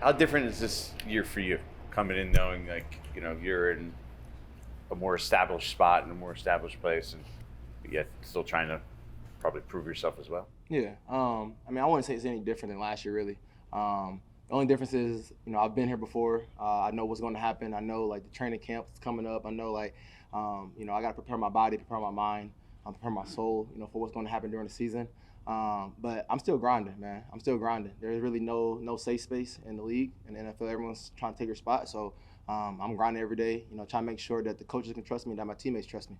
How different is this year for you, coming in knowing like you're in a more established spot in a more established place, and yet still trying to probably prove yourself as well? Yeah. I mean, I wouldn't say it's any different than last year, really. The only difference is, I've been here before. I know what's going to happen. I know like the training camp is coming up. I know like, I got to prepare my body, prepare my mind, prepare my soul, for what's going to happen during the season. But I'm still grinding, man. I'm still grinding. There's really no safe space in the league and the NFL. Everyone's trying to take their spot. So I'm grinding every day, trying to make sure that the coaches can trust me and that my teammates trust me.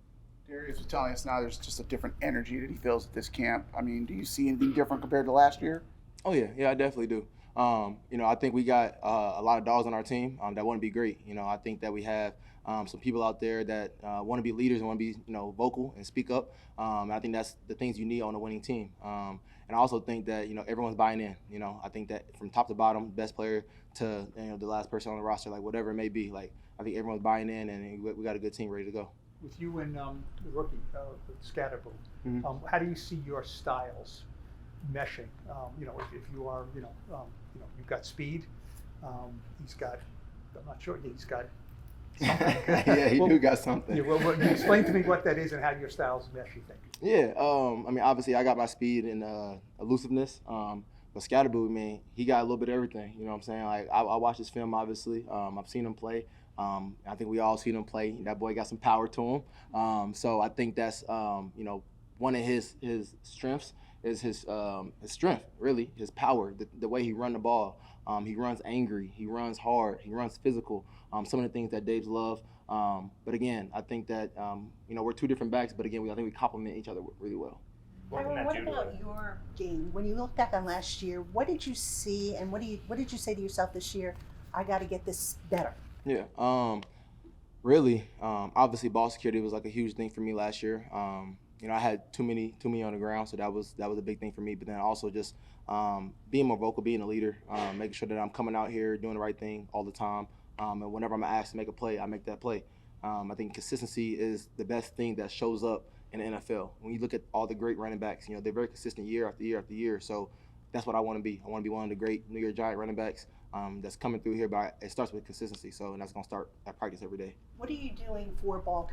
Darius was telling us now there's just a different energy that he feels at this camp. I mean, do you see anything different compared to last year? Oh, yeah, I definitely do. I think we got a lot of dogs on our team that want to be great. I think that we have some people out there that want to be leaders and want to be, vocal and speak up. And I think that's the things you need on a winning team. And I also think that, everyone's buying in. I think that from top to bottom, best player to, the last person on the roster, like whatever it may be, like I think everyone's buying in and we got a good team ready to go. With you and the rookie, Skattebo, how do you see your styles meshing? If you are, you've got speed. He's got, I'm not sure, he's got something. Yeah, he do got something. Yeah, well, explain to me what that is and how your styles mesh, you think. Yeah, I mean, obviously I got my speed and elusiveness. But Skattebo, man, he got a little bit of everything. You know what I'm saying? Like I watched his film, obviously. I've seen him play. I think we all seen him play. That boy got some power to him. So I think that's one of his strengths is his strength, really, his power, the way he run the ball. He runs angry, he runs hard, he runs physical. Some of the things that Dave's love. But again, I think that we're two different backs, but again, I think we complement each other really well. Tyrone, what about your game? When you look back on last year, what did you see, and what did you say to yourself this year? I got to get this better. Yeah, really, obviously ball security was like a huge thing for me last year. I had too many on the ground, so that was a big thing for me. But then also just being more vocal, being a leader, making sure that I'm coming out here doing the right thing all the time. And whenever I'm asked to make a play, I make that play. I think consistency is the best thing that shows up in the NFL. When you look at all the great running backs, they're very consistent year after year after year. So that's what I want to be. I want to be one of the great New York Giant running backs that's coming through here, but it starts with consistency. So, and that's going to start at practice every day. What are you doing for ball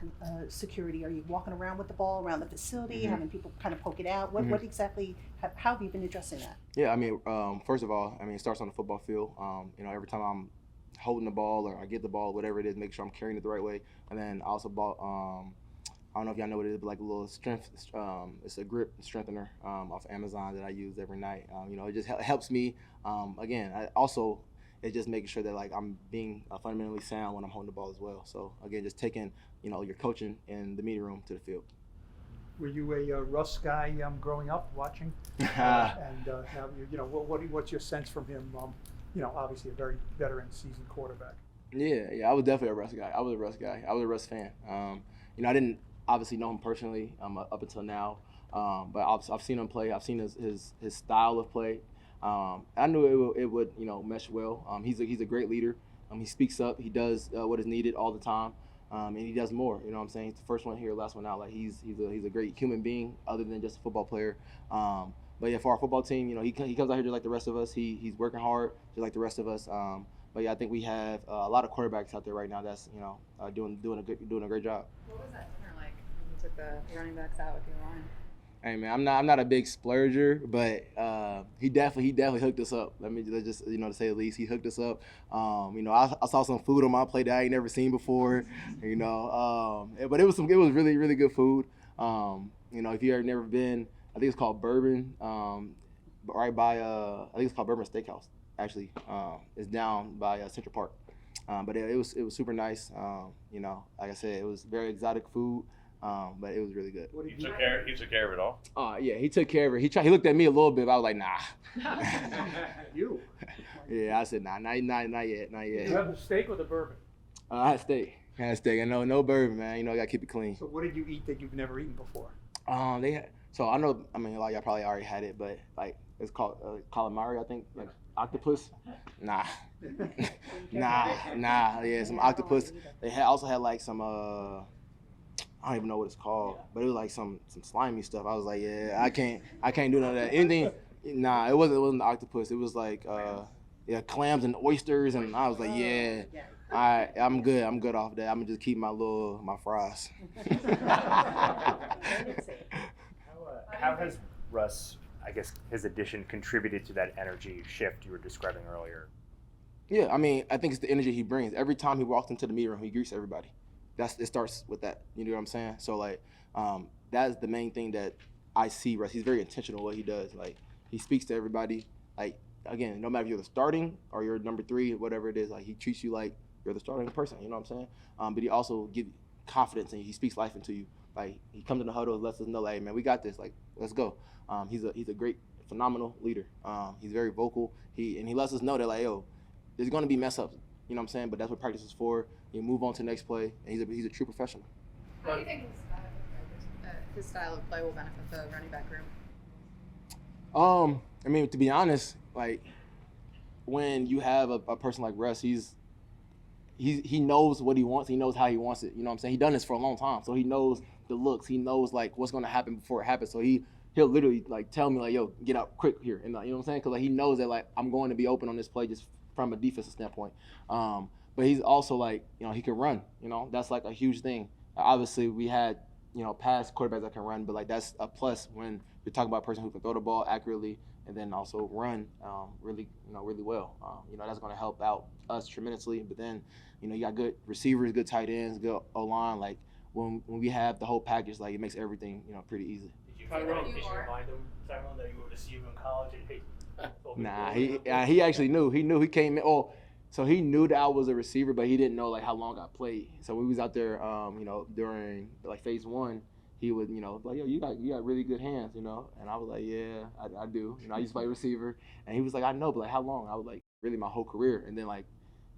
security? Are you walking around with the ball around the facility, having people kind of poke it out? What exactly, how have you been addressing that? Yeah, I mean, first of all, it starts on the football field. Every time I'm holding the ball or I get the ball, whatever it is, make sure I'm carrying it the right way. And then also I don't know if y'all know what it is, but like a little strength, it's a grip strengthener off Amazon that I use every night. It just helps me. Again, it's just making sure that like I'm being fundamentally sound when I'm holding the ball as well. So again, just taking your coaching in the meeting room to the field. Were you a Russ guy growing up, watching? And now what's your sense from him? Obviously a very veteran, seasoned quarterback. Yeah, I was definitely a Russ guy. I was a Russ guy. I was a Russ fan. I didn't obviously know him personally up until now, but I've seen him play. I've seen his style of play. I knew it would mesh well. He's a great leader. He speaks up. He does what is needed all the time, and he does more. You know what I'm saying? He's the first one here, last one out. Like he's a great human being, other than just a football player. But yeah, for our football team, he comes out here just like the rest of us. He's working hard just like the rest of us. But yeah, I think we have a lot of quarterbacks out there right now that's doing a great job. What was that dinner like when you took the running backs out with your line? Hey man, I'm not a big splurger, but he definitely hooked us up. Let's just to say the least, he hooked us up. I saw some food on my plate that I ain't never seen before. But it was really really good food. If you ever never been, I think it's called Bourbon, right by I think it's called Bourbon Steakhouse. Actually, it's down by Central Park. But it was super nice. Like I said, it was very exotic food. But it was really good. He took care of it all? Yeah, he took care of it. He looked at me a little bit, but I was like, nah. You? Yeah, I said, nah, not yet. Did you have the steak or the bourbon? I had steak. I know, no bourbon, man. I got to keep it clean. So what did you eat that you've never eaten before? So I know, like y'all probably already had it, but like it's called calamari, I think, like octopus. Nah. Yeah, some octopus. They also had like some I don't even know what it's called, but it was like some slimy stuff. I was like, yeah, I can't do none of that. Anything, nah, it wasn't the octopus. It was like, clams and oysters, and I was like, yeah, I'm good. I'm good off that. I'm gonna just keep my fries. How has Russ, I guess, his addition contributed to that energy shift you were describing earlier? Yeah, I mean, I think it's the energy he brings. Every time he walks into the meeting room, he greets everybody. It starts with that. You know what I'm saying? So like, that is the main thing that I see. Russ, he's very intentional what he does. Like, he speaks to everybody. Like, again, no matter if you're the starting or you're number 3, whatever it is, like, he treats you like you're the starting person. You know what I'm saying? But he also gives you confidence and he speaks life into you. Like, he comes in the huddle, lets us know, like, hey, man, we got this. Like, let's go. He's a great, phenomenal leader. He's very vocal. He lets us know that, like, yo, there's going to be mess ups. You know what I'm saying? But that's what practice is for. You move on to the next play, and he's a true professional. How do you think his style of play will benefit the running back room? I mean, to be honest, like, when you have a person like Russ, he knows what he wants. He knows how he wants it. You know what I'm saying? He's done this for a long time, so he knows the looks. He knows, like, what's going to happen before it happens. So he'll literally, like, tell me, like, yo, get out quick here. And, you know what I'm saying? Because, like, he knows that, like, I'm going to be open on this play just from a defensive standpoint. But he's also, like, you know, he can run. You know, that's, like, a huge thing. Obviously, we had, you know, past quarterbacks that can run, but, like, that's a plus when you're talking about a person who can throw the ball accurately and then also run really well. You know, that's going to help out us tremendously. But then, you know, you got good receivers, good tight ends, good O-line. Like, when we have the whole package, like, it makes everything, you know, pretty easy. Did you remind him, Tyrone, that you were to see him in college? And, hey, Nah, he actually knew. He knew he came in. Oh, so he knew that I was a receiver, but he didn't know, like, how long I played. So when we was out there, you know, during, like, phase 1, he would, you know, like, yo, you got really good hands, you know. And I was like, yeah, I do. You know, I used to play receiver. And he was like, I know, but, like, how long? I was like, really my whole career. And then, like,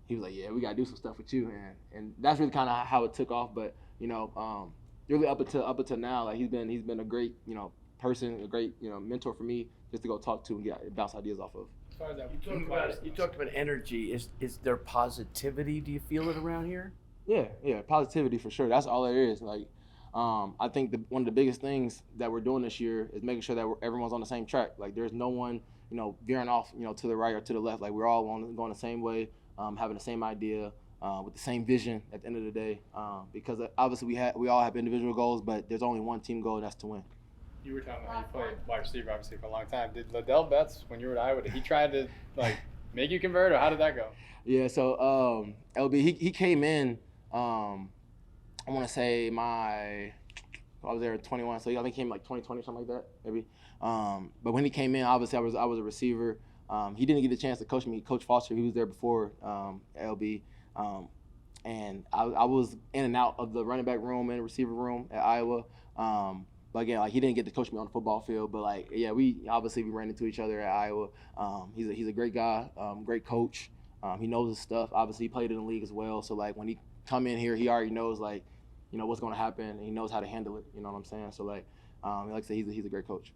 he was like, yeah, we got to do some stuff with you. And that's really kind of how it took off. But, you know, really up until now, like, he's been a great, you know, person, a great, you know, mentor for me just to go talk to and bounce ideas off of. As far as that, you talked about energy. Is there positivity? Do you feel it around here? Yeah, positivity for sure. That's all there is. Like, I think one of the biggest things that we're doing this year is making sure that everyone's on the same track. Like, there's no one, you know, veering off, you know, to the right or to the left. Like, we're all going the same way, having the same idea, with the same vision at the end of the day. Because obviously we all have individual goals, but there's only one team goal, and that's to win. You were talking about you played wide receiver obviously for a long time. Did Liddell Betts, when you were at Iowa, did he try to, like, make you convert, or how did that go? Yeah, so LB, he came in, I want to say I was there in 21, so I think he came like 2020 or something like that, maybe. But when he came in, obviously I was a receiver. He didn't get the chance to coach me. Coach Foster, he was there before LB. And I was in and out of the running back room and the receiver room at Iowa. But again, like, he didn't get to coach me on the football field. But, like, yeah, we ran into each other at Iowa. He's a great guy, great coach. He knows his stuff. Obviously, he played in the league as well. So, like, when he come in here, he already knows, like, you know, what's going to happen, and he knows how to handle it. You know what I'm saying? So, like I said, he's a great coach.